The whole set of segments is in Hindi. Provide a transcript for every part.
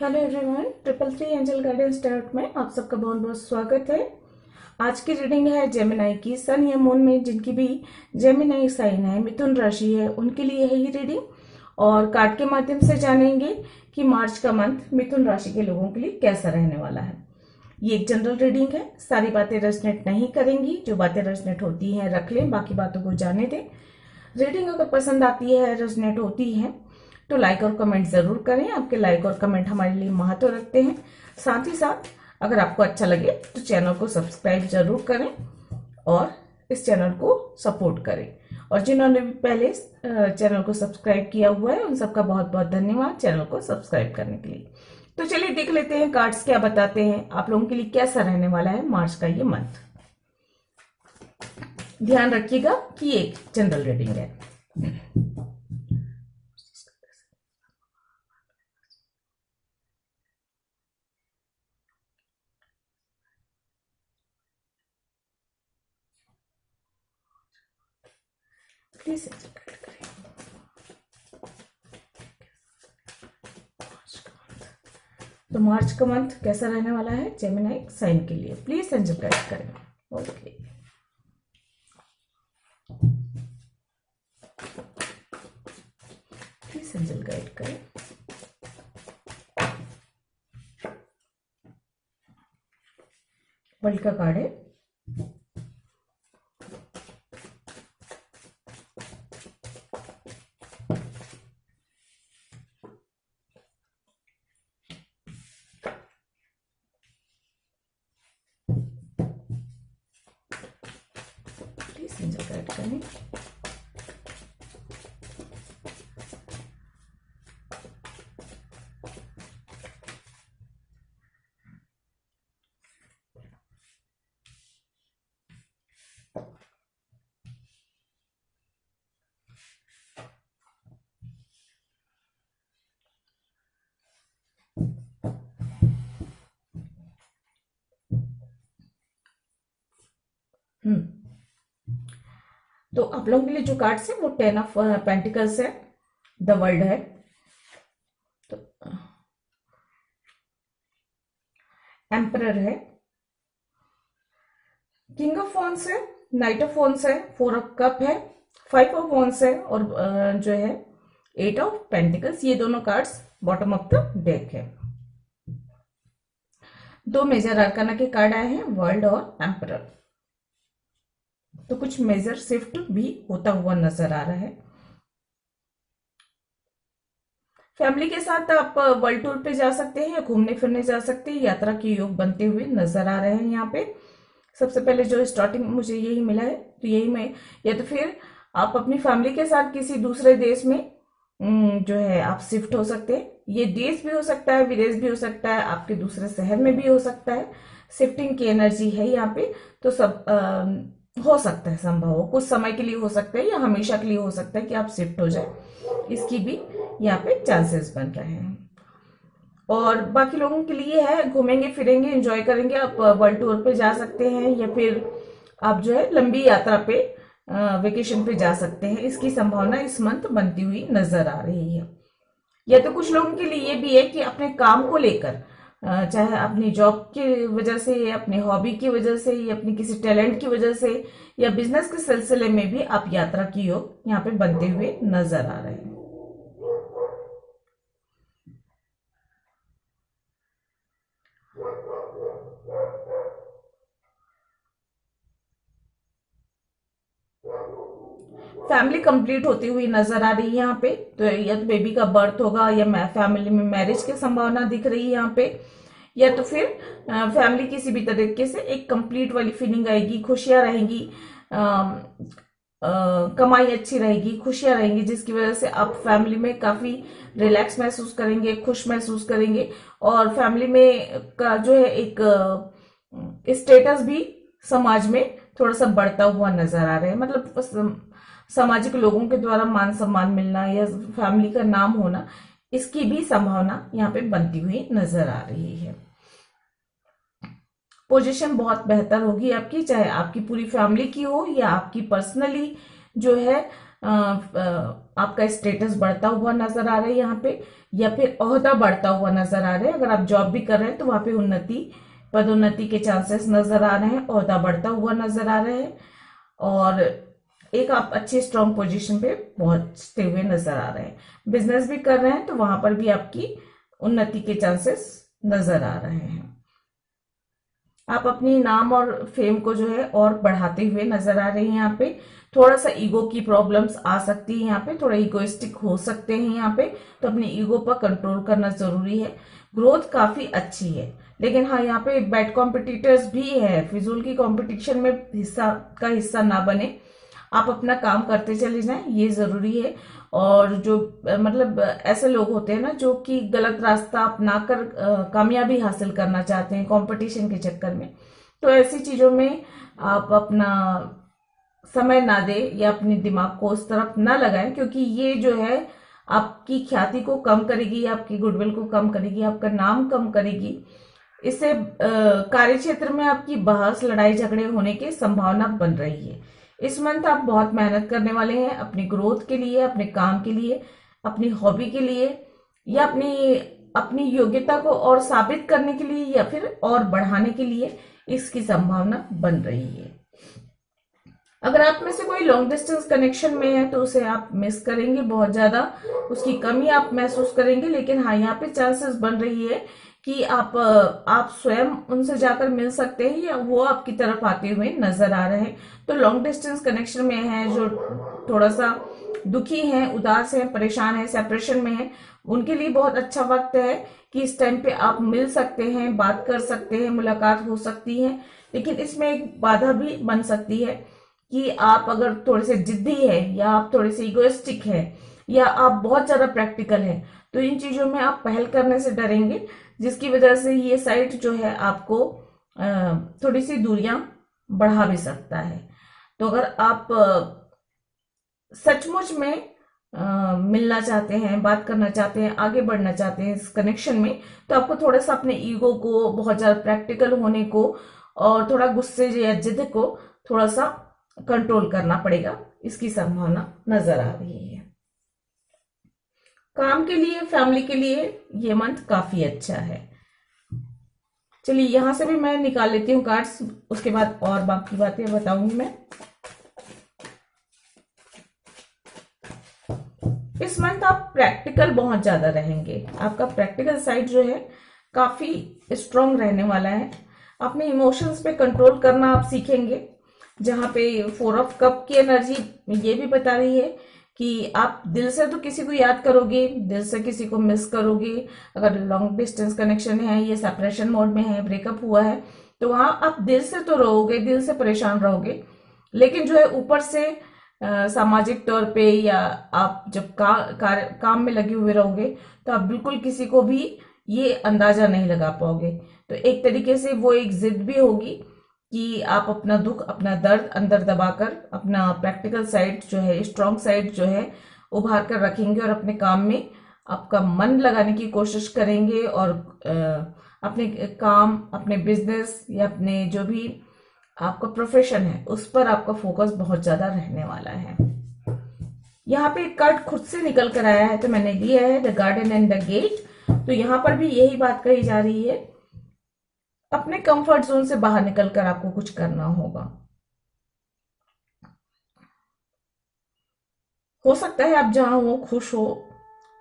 हेलो एवरीवन, 333 एंजल गाइडेंस टारट में आप सबका बहुत बहुत स्वागत है। आज की रीडिंग है जेमिनाई की। सन या मून में जिनकी भी जेमिनाई साइन है, मिथुन राशि है, उनके लिए है ये रीडिंग। और कार्ड के माध्यम से जानेंगे कि मार्च का मंथ मिथुन राशि के लोगों के लिए कैसा रहने वाला है। ये एक जनरल रीडिंग है, सारी बातें रेजोनेट नहीं करेंगी। जो बातें रेजोनेट होती हैं रख लें, बाकी बातों को जाने दें। रीडिंग अगर पसंद आती है, रेजोनेट होती है, तो लाइक और कमेंट जरूर करें। आपके लाइक और कमेंट हमारे लिए महत्व रखते हैं। साथ ही साथ अगर आपको अच्छा लगे तो चैनल को सब्सक्राइब जरूर करें और इस चैनल को सपोर्ट करें। और जिन्होंने भी पहले चैनल को सब्सक्राइब किया हुआ है, उन सबका बहुत बहुत धन्यवाद चैनल को सब्सक्राइब करने के लिए। तो चलिए देख लेते हैं कार्ड्स क्या बताते हैं आप लोगों के लिए कैसा रहने वाला है मार्च का ये मंथ। ध्यान रखिएगा कि ये एक जनरल रीडिंग है। प्लीज तो मार्च का मंथ कैसा रहने वाला है जेमिनाई साइन के लिए, प्लीज एंजल गाइड करें। ओके, प्लीज एंजल गाइड करें। वर्ल्ड का कार्ड है, प्लीज एंजल गाइड करें। तो आप लोगों के लिए जो कार्ड्स है वो 10 ऑफ पेंटिकल्स है, द वर्ल्ड है, तो एम्परर है, किंग ऑफ वॉन्ड्स है, नाइट ऑफ वॉन्ड्स है, 4 ऑफ कप है, 5 ऑफ वॉन्ड्स है और जो है 8 ऑफ पेंटिकल्स। ये दोनों cards bottom of the deck है। दो मेजर अरकाना के कार्ड आए हैं, वर्ल्ड और एम्परर। तो कुछ मेजर शिफ्ट भी होता हुआ नजर आ रहा है। फैमिली के साथ आप वर्ल्ड टूर पे जा सकते हैं या घूमने फिरने जा सकते हैं। यात्रा के योग बनते हुए नजर आ रहे हैं यहाँ पे। सबसे पहले जो स्टार्टिंग मुझे यही मिला है, तो यही मैं, या तो फिर आप अपनी फैमिली के साथ किसी दूसरे देश में जो है आप शिफ्ट हो सकते हैं। ये देश भी हो सकता है, विदेश भी हो सकता है, आपके दूसरे शहर में भी हो सकता है। शिफ्टिंग की एनर्जी है यहाँ पे, तो सब हो सकता है, संभव हो, कुछ समय के लिए हो सकता है या हमेशा के लिए हो सकता है कि आप शिफ्ट हो जाए। इसकी भी यहाँ पे चांसेस बन रहे हैं। और बाकी लोगों के लिए है, घूमेंगे फिरेंगे एंजॉय करेंगे, आप वर्ल्ड टूर पे जा सकते हैं या फिर आप जो है लंबी यात्रा पे वेकेशन पे जा सकते हैं। इसकी संभावना इस मंथ बनती हुई नजर आ रही है। या तो कुछ लोगों के लिए ये भी है कि अपने काम को लेकर, चाहे अपनी जॉब की वजह से या अपनी हॉबी की वजह से या अपनी किसी टैलेंट की वजह से या बिजनेस के सिलसिले में भी आप यात्रा की योग यहाँ पे बनते हुए नजर आ रहे हैं। फैमिली कंप्लीट होती हुई नजर आ रही है यहाँ पे। तो या तो बेबी का बर्थ होगा या फैमिली में मैरिज की संभावना दिख रही है यहाँ पे, या तो फिर फैमिली किसी भी तरीके से एक कंप्लीट वाली फीलिंग आएगी, खुशियां रहेंगी, कमाई अच्छी रहेगी, खुशियां रहेंगी, जिसकी वजह से आप फैमिली में काफी रिलैक्स महसूस करेंगे, खुश महसूस करेंगे। और फैमिली में का जो है एक स्टेटस भी समाज में थोड़ा सा बढ़ता हुआ नजर आ रहा है। मतलब सामाजिक लोगों के द्वारा मान सम्मान मिलना या फैमिली का नाम होना, इसकी भी संभावना यहाँ पे बनती हुई नजर आ रही है। पोजीशन बहुत बेहतर होगी आपकी, चाहे आपकी पूरी फैमिली की हो या आपकी पर्सनली जो है आपका स्टेटस बढ़ता हुआ नजर आ रहा है यहाँ पे, या फिर ओहदा बढ़ता हुआ नजर आ रहा है। अगर आप जॉब भी कर रहे हैं तो वहां पे उन्नति, पदोन्नति के चांसेस नजर आ रहे हैं, ओहदा बढ़ता हुआ नजर आ रहे हैं, और एक आप अच्छी स्ट्रॉन्ग पोजीशन पे पहुंचते हुए नजर आ रहे हैं। बिजनेस भी कर रहे हैं तो वहां पर भी आपकी उन्नति के चांसेस नजर आ रहे हैं। आप अपनी नाम और फेम को जो है और बढ़ाते हुए नजर आ रहे हैं। यहाँ पे थोड़ा सा ईगो की प्रॉब्लम्स आ सकती है, यहाँ पे थोड़ा इगोइस्टिक हो सकते हैं यहाँ पे, तो अपने ईगो पर कंट्रोल करना जरूरी है। ग्रोथ काफी अच्छी है, लेकिन हाँ यहाँ पे बैड कॉम्पिटिटर्स भी है। फिजूल की कॉम्पिटिशन में हिस्सा ना बने, आप अपना काम करते चले जाएं, ये जरूरी है। और जो मतलब ऐसे लोग होते हैं ना जो कि गलत रास्ता अपनाकर कामयाबी हासिल करना चाहते हैं कंपटीशन के चक्कर में, तो ऐसी चीजों में आप अपना समय ना दे या अपने दिमाग को उस तरफ ना लगाएं, क्योंकि ये जो है आपकी ख्याति को कम करेगी, आपकी गुडविल को कम करेगी, आपका नाम कम करेगी। इससे कार्य क्षेत्र में आपकी बहस, लड़ाई झगड़े होने की संभावना बन रही है। इस मंथ आप बहुत मेहनत करने वाले हैं अपनी ग्रोथ के लिए, अपने काम के लिए, अपनी हॉबी के लिए, या अपनी योग्यता को और साबित करने के लिए, या फिर और बढ़ाने के लिए इसकी संभावना बन रही है। अगर आप में से कोई लॉन्ग डिस्टेंस कनेक्शन में है तो उसे आप मिस करेंगे बहुत ज्यादा, उसकी कमी आप महसूस करेंगे। लेकिन हाँ यहाँ पे चांसेस बन रही है कि आप स्वयं उनसे जाकर मिल सकते हैं, या वो आपकी तरफ आते हुए नजर आ रहे हैं। तो लॉन्ग डिस्टेंस कनेक्शन में है जो थोड़ा सा दुखी हैं, उदास हैं, परेशान हैं, सेपरेशन में हैं, उनके लिए बहुत अच्छा वक्त है कि इस टाइम पे आप मिल सकते हैं, बात कर सकते हैं, मुलाकात हो सकती है। लेकिन इसमें एक बाधा भी बन सकती है कि आप अगर थोड़े से जिद्दी है, या आप थोड़े से इगोइस्टिक है, या आप बहुत ज्यादा प्रैक्टिकल है, तो इन चीजों में आप पहल करने से डरेंगे, जिसकी वजह से ये साइट जो है आपको थोड़ी सी दूरियां बढ़ा भी सकता है। तो अगर आप सचमुच में मिलना चाहते हैं, बात करना चाहते हैं, आगे बढ़ना चाहते हैं इस कनेक्शन में, तो आपको थोड़ा सा अपने ईगो को, बहुत ज्यादा प्रैक्टिकल होने को, और थोड़ा गुस्से या जिद को थोड़ा सा कंट्रोल करना पड़ेगा। इसकी संभावना नजर आ रही है। काम के लिए, फैमिली के लिए ये मंथ काफी अच्छा है। चलिए यहां से भी मैं निकाल लेती हूँ कार्ड्स, उसके बाद और बाकी बातें बताऊंगी मैं। इस मंथ आप प्रैक्टिकल बहुत ज्यादा रहेंगे, आपका प्रैक्टिकल साइड जो है काफी स्ट्रांग रहने वाला है। अपने इमोशंस पे कंट्रोल करना आप सीखेंगे, जहां पे 4 ऑफ कप की एनर्जी ये भी बता रही है कि आप दिल से तो किसी को याद करोगे, दिल से किसी को मिस करोगे। अगर लॉन्ग डिस्टेंस कनेक्शन है, ये सेपरेशन मोड में है, ब्रेकअप हुआ है, तो वहां आप दिल से तो रहोगे, दिल से परेशान रहोगे, लेकिन जो है ऊपर से सामाजिक तौर पे, या आप जब काम में लगे हुए रहोगे, तो आप बिल्कुल किसी को भी ये अंदाजा नहीं लगा पाओगे। तो एक तरीके से वो एक जिद भी होगी कि आप अपना दुख, अपना दर्द अंदर दबाकर अपना प्रैक्टिकल साइड जो है, स्ट्रांग साइड जो है, उभार कर रखेंगे, और अपने काम में आपका मन लगाने की कोशिश करेंगे, और अपने काम, अपने बिजनेस, या अपने जो भी आपका प्रोफेशन है उस पर आपका फोकस बहुत ज्यादा रहने वाला है। यहाँ पे एक कार्ड खुद से निकल कर आया है तो मैंने लिया है, the garden and the gate. तो यहाँ पर भी यही बात कही जा रही है, अपने कंफर्ट जोन से बाहर निकलकर आपको कुछ करना होगा। हो सकता है आप जहां हो खुश हो,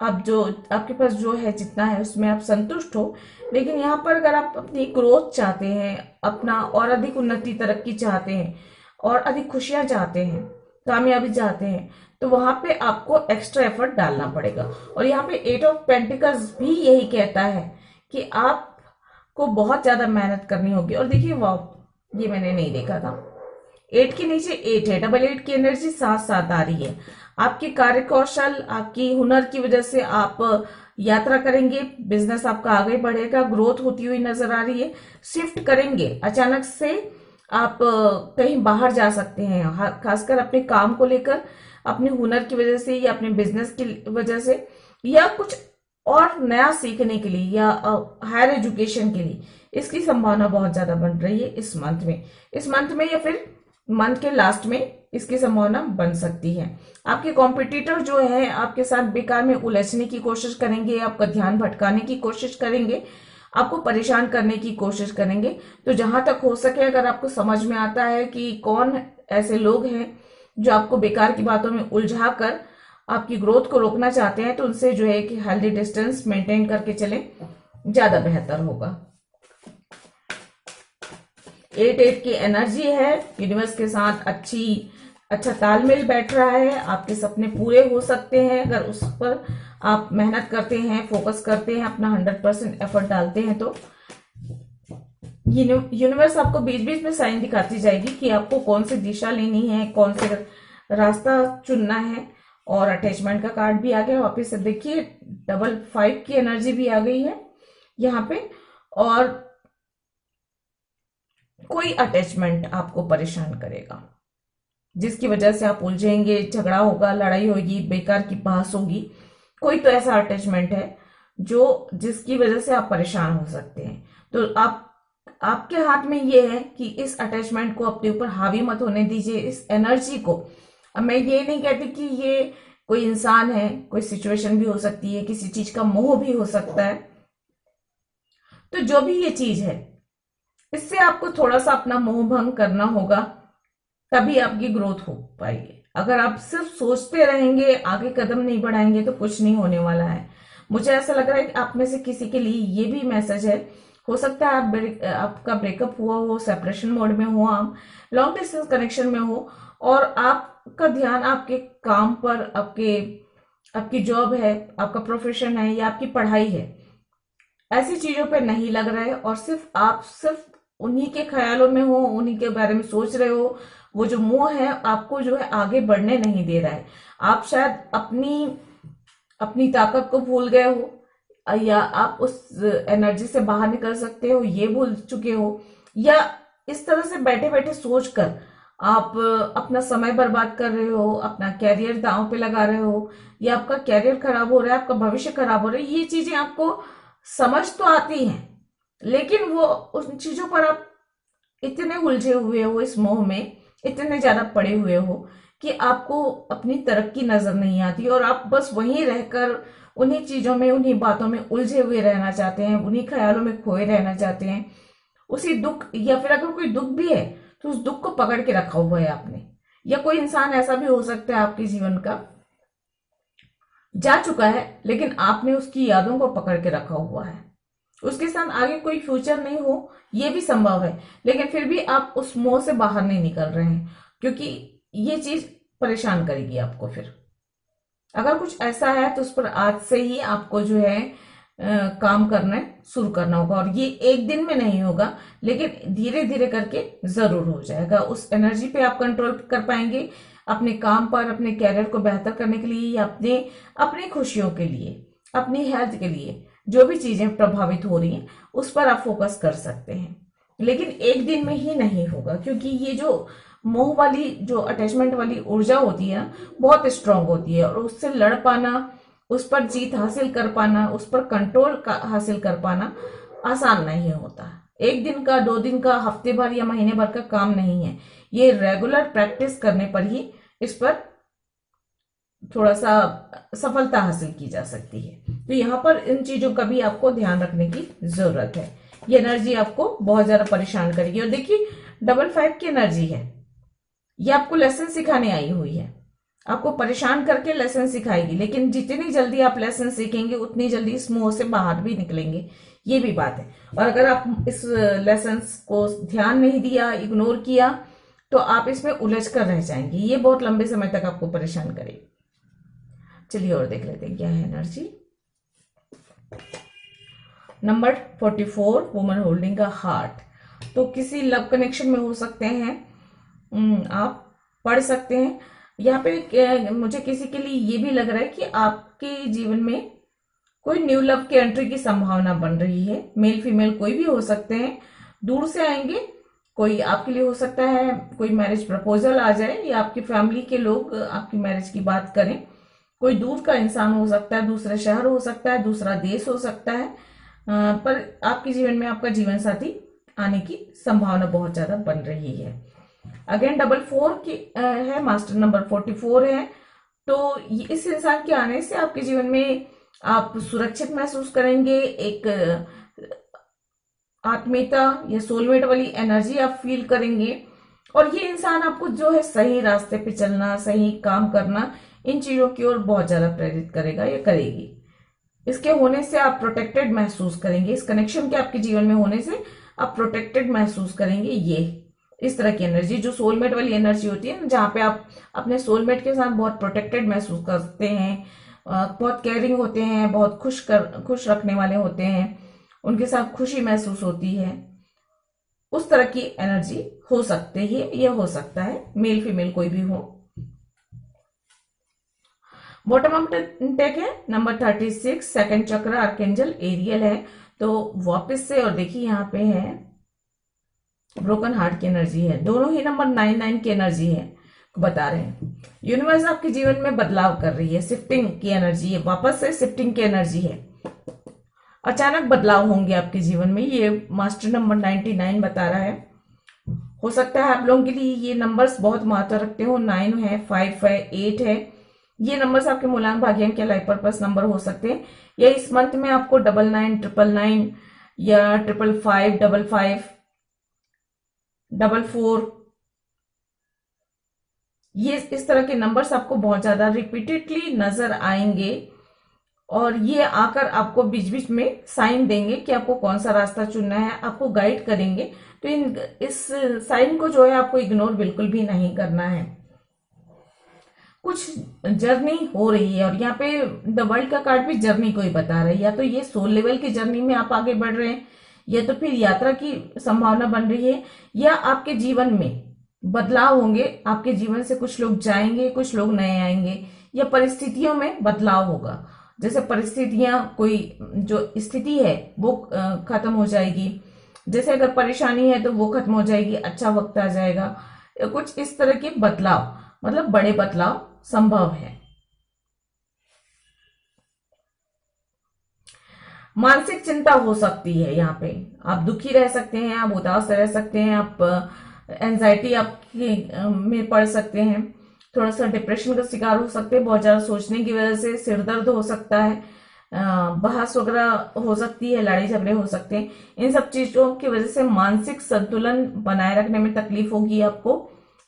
आप जो आपके पास जो है जितना है उसमें आप संतुष्ट हो, लेकिन यहाँ पर अगर आप अपनी ग्रोथ चाहते हैं, अपना और अधिक उन्नति, तरक्की चाहते हैं, और अधिक खुशियां चाहते हैं, कामयाबी चाहते हैं, तो वहां पे आपको एक्स्ट्रा एफर्ट डालना पड़ेगा। और यहाँ पे 8 ऑफ पेंटिकल्स भी यही कहता है कि आपको बहुत ज्यादा मेहनत करनी होगी। और देखिए वाह, ये मैंने नहीं देखा था, 8 के नीचे 8 है, डबल 8 की एनर्जी साथ साथ आ रही है। आपके कार्य कौशल, आपकी हुनर की वजह से आप यात्रा करेंगे, बिजनेस आपका आगे बढ़ेगा, ग्रोथ होती हुई नजर आ रही है। शिफ्ट करेंगे, अचानक से आप कहीं बाहर जा सकते हैं, खासकर अपने काम को लेकर, अपने हुनर की वजह से, या अपने बिजनेस की वजह से, या कुछ और नया सीखने के लिए, या हायर एजुकेशन के लिए। इसकी संभावना बहुत ज्यादा बन रही है इस मंथ में या फिर मंथ के लास्ट में इसकी संभावना बन सकती है। आपके कॉम्पिटिटर जो है आपके साथ बेकार में उलझने की कोशिश करेंगे, आपका ध्यान भटकाने की कोशिश करेंगे, आपको परेशान करने की कोशिश करेंगे। तो जहां तक हो सके, अगर आपको समझ में आता है कि कौन ऐसे लोग हैं जो आपको बेकार की बातों में उलझा कर आपकी ग्रोथ को रोकना चाहते हैं, तो उनसे जो है कि हेल्दी डिस्टेंस मेंटेन करके चलें, ज्यादा बेहतर होगा। 8 की एनर्जी है, यूनिवर्स के साथ अच्छा तालमेल बैठ रहा है। आपके सपने पूरे हो सकते हैं अगर उस पर आप मेहनत करते हैं, फोकस करते हैं, अपना 100% एफर्ट डालते हैं। तो यूनिवर्स आपको बीच बीच में साइन दिखाती जाएगी कि आपको कौन सी दिशा लेनी है, कौन से रास्ता चुनना है। और अटैचमेंट का कार्ड भी आ गया वापिस से, देखिए 5 की एनर्जी भी आ गई है यहाँ पे। और कोई अटैचमेंट आपको परेशान करेगा जिसकी वजह से आप उलझेंगे, झगड़ा होगा, लड़ाई होगी, बेकार की बहस होगी। कोई तो ऐसा अटैचमेंट है जिसकी वजह से आप परेशान हो सकते हैं। तो आपके हाथ में ये है कि इस अटैचमेंट को अपने ऊपर हावी मत होने दीजिए, इस एनर्जी को। अब मैं ये नहीं कहती कि ये कोई इंसान है, कोई सिचुएशन भी हो सकती है, किसी चीज का मोह भी हो सकता है। तो जो भी ये चीज है, इससे आपको थोड़ा सा अपना मोह भंग करना होगा, तभी आपकी ग्रोथ हो पाएगी। अगर आप सिर्फ सोचते रहेंगे, आगे कदम नहीं बढ़ाएंगे, तो कुछ नहीं होने वाला है। मुझे ऐसा लग रहा है कि आप में से किसी के लिए ये भी मैसेज है। हो सकता है आपका ब्रेकअप हुआ हो, सेपरेशन मोड में हो, आप लॉन्ग डिस्टेंस कनेक्शन में हो, और आपका ध्यान आपके काम पर, आपकी जॉब है, आपका प्रोफेशन है, या आपकी पढ़ाई है, ऐसी चीजों पे नहीं लग रहा है, और सिर्फ उन्हीं के ख्यालों में हो, उन्हीं के बारे में सोच रहे हो। वो जो मोह है आपको जो है आगे बढ़ने नहीं दे रहा है। आप शायद अपनी ताकत को भूल गए हो, या आप उस एनर्जी से बाहर निकल सकते हो ये भूल चुके हो, या इस तरह से बैठे बैठे सोचकर आप अपना समय बर्बाद कर रहे हो, अपना कैरियर दांव पे लगा रहे हो, या आपका कैरियर खराब हो रहा है, आपका भविष्य खराब हो रहा है। ये चीजें आपको समझ तो आती हैं, लेकिन वो उन चीजों पर आप इतने उलझे हुए हो, इस मोह में इतने ज्यादा पड़े हुए हो कि आपको अपनी तरक्की नजर नहीं आती, और आप बस वहीं रहकर उन्हीं चीजों में, उन्हीं बातों में उलझे हुए रहना चाहते हैं, उन्हीं ख्यालों में खोए रहना चाहते हैं। उसी दुख, या फिर अगर कोई दुख भी है तो उस दुख को पकड़ के रखा हुआ है आपने। या कोई इंसान ऐसा भी हो सकता है आपके जीवन का जा चुका है, लेकिन आपने उसकी यादों को पकड़ के रखा हुआ है। उसके साथ आगे कोई फ्यूचर नहीं हो, ये भी संभव है, लेकिन फिर भी आप उस मोह से बाहर नहीं निकल रहे हैं, क्योंकि ये चीज परेशान करेगी आपको। फिर अगर कुछ ऐसा है तो उस पर आज से ही आपको जो है काम करना शुरू करना होगा। और ये एक दिन में नहीं होगा, लेकिन धीरे धीरे करके जरूर हो जाएगा। उस एनर्जी पे आप कंट्रोल कर पाएंगे, अपने काम पर, अपने कैरियर को बेहतर करने के लिए, या अपनी खुशियों के लिए, अपनी हेल्थ के लिए, जो भी चीजें प्रभावित हो रही हैं उस पर आप फोकस कर सकते हैं। लेकिन एक दिन में ही नहीं होगा, क्योंकि ये जो मोह वाली, जो अटैचमेंट वाली ऊर्जा होती है ना, बहुत स्ट्रांग होती है, और उससे लड़ पाना, उस पर जीत हासिल कर पाना, उस पर कंट्रोल हासिल कर पाना आसान नहीं होता। एक दिन का, 2 दिन का, हफ्ते भर या महीने भर का काम नहीं है। ये रेगुलर प्रैक्टिस करने पर ही इस पर थोड़ा सा सफलता हासिल की जा सकती है। तो यहाँ पर इन चीजों का भी आपको ध्यान रखने की जरूरत है। ये एनर्जी आपको बहुत ज्यादा परेशान करेगी। और देखिए 5 की एनर्जी है, ये आपको लेसन सिखाने आई हुई है, आपको परेशान करके लेसन सिखाएगी। लेकिन जितनी जल्दी आप लेसन सीखेंगे, उतनी जल्दी इस मोह से बाहर भी निकलेंगे, ये भी बात है। और अगर आप इस लेसन को ध्यान नहीं दिया, इग्नोर किया, तो आप इसमें उलझ कर रह जाएंगे। ये बहुत लंबे समय तक आपको परेशान करेगी। चलिए और देख लेते हैं क्या है एनर्जी। नंबर 44, वुमन होल्डिंग का हार्ट। तो किसी लव कनेक्शन में हो सकते हैं, आप पढ़ सकते हैं यहाँ पे। मुझे किसी के लिए ये भी लग रहा है कि आपके जीवन में कोई न्यू लव की एंट्री की संभावना बन रही है। मेल फीमेल कोई भी हो सकते हैं, दूर से आएंगे। कोई आपके लिए हो सकता है कोई मैरिज प्रपोजल आ जाए, या आपकी फैमिली के लोग आपकी मैरिज की बात करें। कोई दूर का इंसान हो सकता है, दूसरे शहर हो सकता है, दूसरा देश हो सकता है, पर आपके जीवन में आपका जीवन साथी आने की संभावना बहुत ज्यादा बन रही है। अगेन डबल फोर की है, मास्टर नंबर 44 है। तो इस इंसान के आने से आपके जीवन में आप सुरक्षित महसूस करेंगे, एक आत्मीयता या सोलमेट वाली एनर्जी आप फील करेंगे। और ये इंसान आपको जो है सही रास्ते पे चलना, सही काम करना, इन चीजों की ओर बहुत ज्यादा प्रेरित करेगा या करेगी। इसके होने से आप प्रोटेक्टेड महसूस करेंगे, इस कनेक्शन के आपके जीवन में होने से आप प्रोटेक्टेड महसूस करेंगे। ये इस तरह की एनर्जी जो सोलमेट वाली एनर्जी होती है ना, जहाँ पे आप अपने सोलमेट के साथ बहुत प्रोटेक्टेड महसूस करते हैं, बहुत केयरिंग होते हैं, बहुत खुश रखने वाले होते हैं, उनके साथ खुशी महसूस होती है, उस तरह की एनर्जी हो सकती है। ये हो सकता है मेल फीमेल कोई भी हो। बॉटम अप टेक है नंबर 36, सेकंड चक्र, आर्केंजल एरियल है। तो वापस से और देखिए यहाँ पे है ब्रोकन हार्ट की एनर्जी है, दोनों ही नंबर 99 की एनर्जी है, बता रहे हैं यूनिवर्स आपके जीवन में बदलाव कर रही है, शिफ्टिंग की एनर्जी है, वापस से शिफ्टिंग की एनर्जी है, अचानक बदलाव होंगे आपके जीवन में। ये मास्टर नंबर 99 बता रहा है। हो सकता है आप लोगों के लिए ये नंबर्स बहुत महत्व रखते हो, 9 है, 5 है, 8 है। ये नंबर्स आपके मूलांक भाग्यांक के लाइफ पर्पस नंबर हो सकते हैं, या इस मंथ में आपको 99, 999 या 555, 55, 44, ये इस तरह के नंबर्स आपको बहुत ज्यादा रिपीटेडली नजर आएंगे, और ये आकर आपको बीच बीच में साइन देंगे कि आपको कौन सा रास्ता चुनना है, आपको गाइड करेंगे। तो इस साइन को जो है आपको इग्नोर बिल्कुल भी नहीं करना है। कुछ जर्नी हो रही है, और यहाँ पे द वर्ल्ड का कार्ड भी जर्नी को ही बता रहा है। या तो ये सोल लेवल की जर्नी में आप आगे बढ़ रहे हैं, या तो फिर यात्रा की संभावना बन रही है, या आपके जीवन में बदलाव होंगे, आपके जीवन से कुछ लोग जाएंगे, कुछ लोग नए आएंगे, या परिस्थितियों में बदलाव होगा। जैसे परिस्थितियां, कोई जो स्थिति है वो खत्म हो जाएगी, जैसे अगर परेशानी है तो वो खत्म हो जाएगी, अच्छा वक्त आ जाएगा, कुछ इस तरह के बदलाव, मतलब बड़े बदलाव संभव है। मानसिक चिंता हो सकती है, यहाँ पे आप दुखी रह सकते हैं, आप उदास रह सकते हैं, आप एंजाइटी आपकी में पड़ सकते हैं, थोड़ा सा डिप्रेशन का शिकार हो सकते हैं, बहुत ज्यादा सोचने की वजह से सिर दर्द हो सकता है, बहस वगैरह हो सकती है, लड़ाई झगड़े हो सकते हैं। इन सब चीजों की वजह से मानसिक संतुलन बनाए रखने में तकलीफ होगी आपको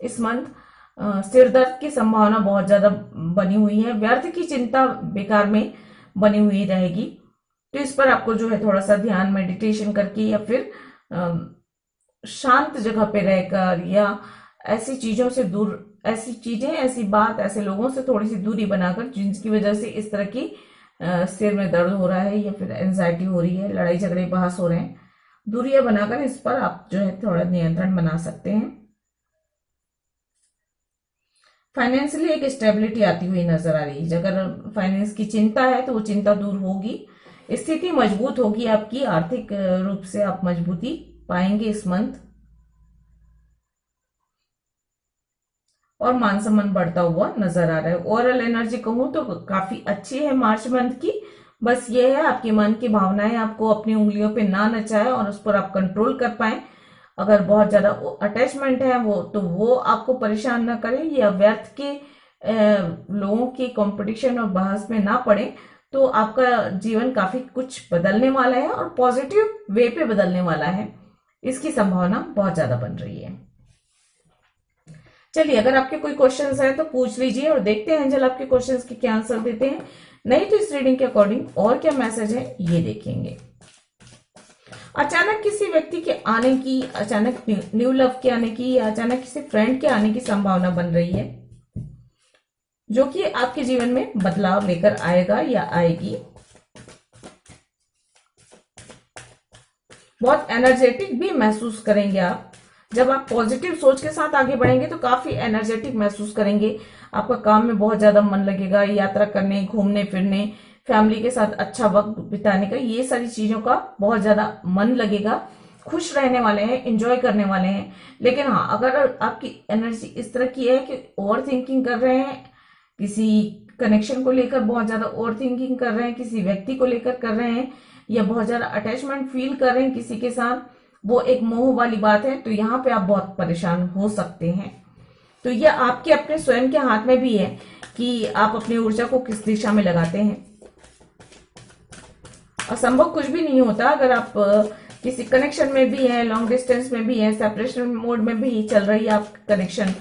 इस मंथ। सिर दर्द की संभावना बहुत ज्यादा बनी हुई है, व्यर्थ की चिंता बेकार में बनी हुई रहेगी। तो इस पर आपको जो है थोड़ा सा ध्यान, मेडिटेशन करके, या फिर शांत जगह पे रहकर, या ऐसी चीजों से दूर, ऐसी चीजें, ऐसी बात, ऐसे लोगों से थोड़ी सी दूरी बनाकर, जिनकी वजह से इस तरह की सिर में दर्द हो रहा है, या फिर एंजाइटी हो रही है, लड़ाई झगड़े बहस हो रहे हैं, दूरियां बनाकर इस पर आप जो है थोड़ा नियंत्रण बना सकते हैं। फाइनेंशियली एक स्टेबिलिटी आती हुई नजर आ रही है। अगर फाइनेंस की चिंता है तो वो चिंता दूर होगी, स्थिति मजबूत होगी आपकी, आर्थिक रूप से आप मजबूती पाएंगे इस मंथ, और मान सम्मान बढ़ता हुआ नजर आ रहा है। ओवरऑल एनर्जी कहूं तो काफी अच्छी है मार्च मंथ की। बस ये है आपके मन की भावनाएं आपको अपनी उंगलियों पे ना नचाए, और उस पर आप कंट्रोल कर पाए। अगर बहुत ज्यादा अटैचमेंट है वो, तो वो आपको परेशान ना करे, या व्यर्थ के लोगों की कंपटीशन और बहस में ना पड़े। तो आपका जीवन काफी कुछ बदलने वाला है, और पॉजिटिव वे पे बदलने वाला है, इसकी संभावना बहुत ज्यादा बन रही है। चलिए, अगर आपके कोई क्वेश्चंस है तो पूछ लीजिए, और देखते हैं एंजल आपके क्वेश्चंस के क्या आंसर देते हैं। नहीं तो इस रीडिंग के अकॉर्डिंग और क्या मैसेज है ये देखेंगे। अचानक किसी व्यक्ति के आने की, अचानक न्यू लव के आने की, या अचानक किसी फ्रेंड के आने की संभावना बन रही है, जो कि आपके जीवन में बदलाव लेकर आएगा या आएगी। बहुत एनर्जेटिक भी महसूस करेंगे आप। जब आप पॉजिटिव सोच के साथ आगे बढ़ेंगे तो काफी एनर्जेटिक महसूस करेंगे। आपका काम में बहुत ज्यादा मन लगेगा, यात्रा करने, घूमने फिरने, फैमिली के साथ अच्छा वक्त बिताने का, ये सारी चीजों का बहुत ज्यादा मन लगेगा। खुश रहने वाले हैं, एंजॉय करने वाले हैं। लेकिन हाँ, अगर आपकी एनर्जी इस तरह की है कि ओवर थिंकिंग कर रहे हैं, किसी कनेक्शन को लेकर बहुत ज्यादा ओवर थिंकिंग कर रहे हैं, किसी व्यक्ति को लेकर कर रहे हैं, या बहुत ज्यादा अटैचमेंट फील कर रहे हैं किसी के साथ, वो एक मोह वाली बात है, तो यहाँ पे आप बहुत परेशान हो सकते हैं। तो ये आपके अपने स्वयं के हाथ में भी है कि आप अपनी ऊर्जा को किस दिशा में लगाते हैं। असंभव कुछ भी नहीं होता। अगर आप किसी कनेक्शन में भी है, लॉन्ग डिस्टेंस में भी है, सेपरेशन मोड में भी चल रही है आपकी कनेक्शन,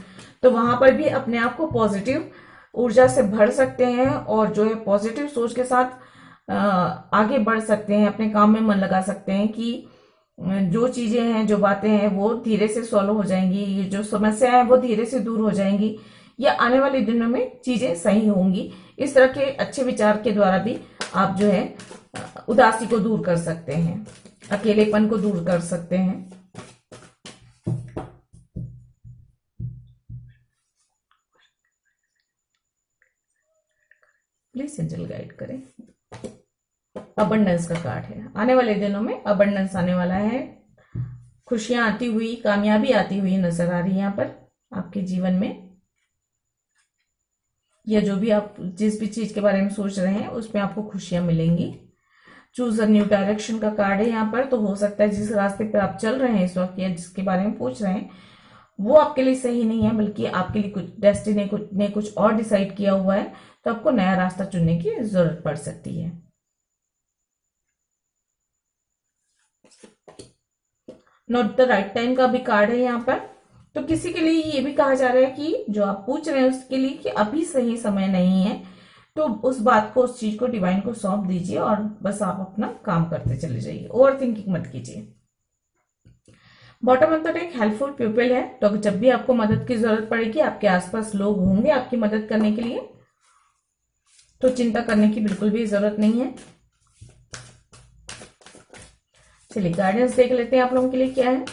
तो वहां पर भी अपने आप को पॉजिटिव ऊर्जा से भर सकते हैं और जो है पॉजिटिव सोच के साथ आगे बढ़ सकते हैं, अपने काम में मन लगा सकते हैं कि जो चीजें हैं, जो बातें हैं, वो धीरे से सॉल्व हो जाएंगी, ये जो समस्या है वो धीरे से दूर हो जाएंगी, या आने वाले दिनों में चीजें सही होंगी। इस तरह के अच्छे विचार के द्वारा भी आप जो है उदासी को दूर कर सकते हैं, अकेलेपन को दूर कर सकते हैं। प्लीज एंजल गाइड करें। अबंडेंस का कार्ड है। आने वाले दिनों में अबंडेंस आने वाला है, खुशियां आती हुई, कामयाबी आती हुई नजर आ रही है यहाँ पर आपके जीवन में, या जो भी आप जिस भी चीज के बारे में सोच रहे हैं उसमें आपको खुशियां मिलेंगी। चूज अ न्यू डायरेक्शन का कार्ड है यहाँ पर। तो हो सकता है जिस रास्ते पर आप चल रहे हैं इस वक्त, या जिसके बारे में पूछ रहे हैं, वो आपके लिए सही नहीं है, बल्कि आपके लिए कुछ डेस्टिनी ने कुछ और डिसाइड किया हुआ है, तो आपको नया रास्ता चुनने की जरूरत पड़ सकती है। नॉट द राइट टाइम का भी कार्ड है यहाँ पर। तो किसी के लिए ये भी कहा जा रहा है कि जो आप पूछ रहे हैं उसके लिए कि अभी सही समय नहीं है, तो उस बात को, उस चीज को डिवाइन को सौंप दीजिए और बस आप अपना काम करते चले जाइए, ओवर थिंकिंग मत कीजिए। Bottom of the deck helpful people है। तो जब भी आपको मदद की जरूरत पड़ेगी, आपके आसपास लोग होंगे आपकी मदद करने के लिए, तो चिंता करने की बिल्कुल भी जरूरत नहीं है। चलिए गाइडेंस देख लेते हैं आप लोगों के लिए क्या है।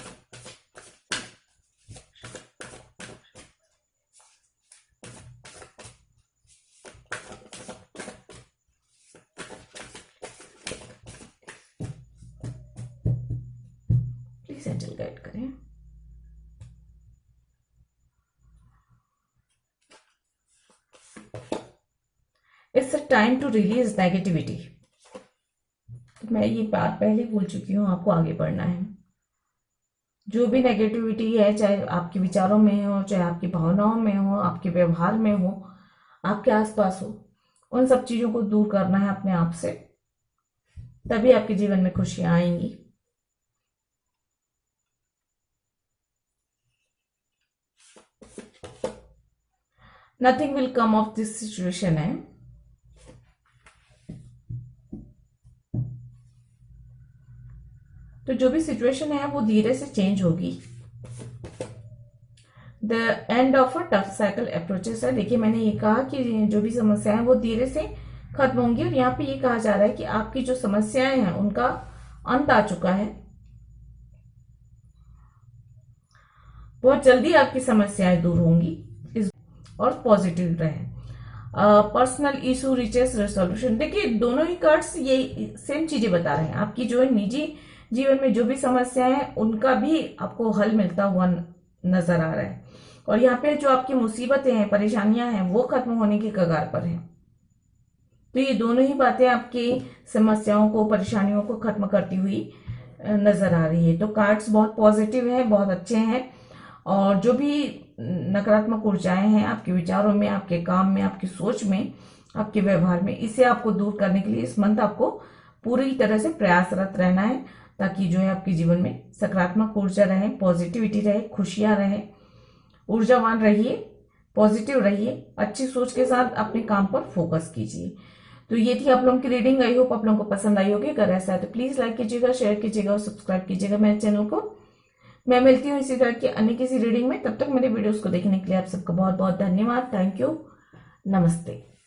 प्लीज एंजल गाइड करें। It's a time to release negativity. मैं ये बात पहले बोल चुकी हूँ, आपको आगे बढ़ना है। जो भी नेगेटिविटी है, चाहे आपके विचारों में हो, चाहे आपकी भावनाओं में हो, आपके व्यवहार में हो, आपके आसपास हो, उन सब चीजों को दूर करना है अपने आप से, तभी आपके जीवन में खुशियां आएंगी। Nothing will come of this situation है। तो जो भी सिचुएशन है वो धीरे से चेंज होगी। The end of a tough cycle approaches है। देखिए मैंने ये कहा कि जो भी समस्या है वो धीरे से खत्म होंगी, और यहाँ पे ये कहा जा रहा है कि आपकी जो समस्याएं हैं उनका अंत आ चुका है। बहुत जल्दी आपकी समस्याएं दूर होंगी। और पॉजिटिव रहे। Personal issue riches resolution. देखिए दोनों ही कार्ड्स ये सेम चीजें बता रहे हैं। आपकी जो है निजी जीवन में जो भी समस्याएं हैं उनका भी आपको हल मिलता हुआ नजर आ रहा है, और यहाँ पे जो आपकी मुसीबतें हैं, परेशानियां हैं, वो खत्म होने की कगार पर हैं। तो ये दोनों ही बातें आपकी समस्याओं को, परेशानियों को खत्म करती हुई नजर आ रही है। तो कार्ड्स बहुत पॉजिटिव है, बहुत अच्छे हैं, और जो भी नकारात्मक ऊर्जाएं हैं आपके विचारों में, आपके काम में, आपकी सोच में, आपके व्यवहार में, इसे आपको दूर करने के लिए इस मंथ आपको पूरी तरह से प्रयासरत रहना है, ताकि जो है आपके जीवन में सकारात्मक ऊर्जा रहे, पॉजिटिविटी रहे, खुशियां रहे, ऊर्जावान रहिए, पॉजिटिव रहिए, अच्छी सोच के साथ अपने काम पर फोकस कीजिए। तो ये थी आप लोगों की रीडिंग। आई होप आप लोगों को पसंद आई होगी। अगर ऐसा है तो प्लीज लाइक कीजिएगा, शेयर कीजिएगा और सब्सक्राइब कीजिएगा मेरे चैनल को। मैं मिलती हूँ इसी तरह की अन्य किसी रीडिंग में। तब तक मेरे वीडियोस को देखने के लिए आप सबका बहुत बहुत धन्यवाद। Thank you. नमस्ते।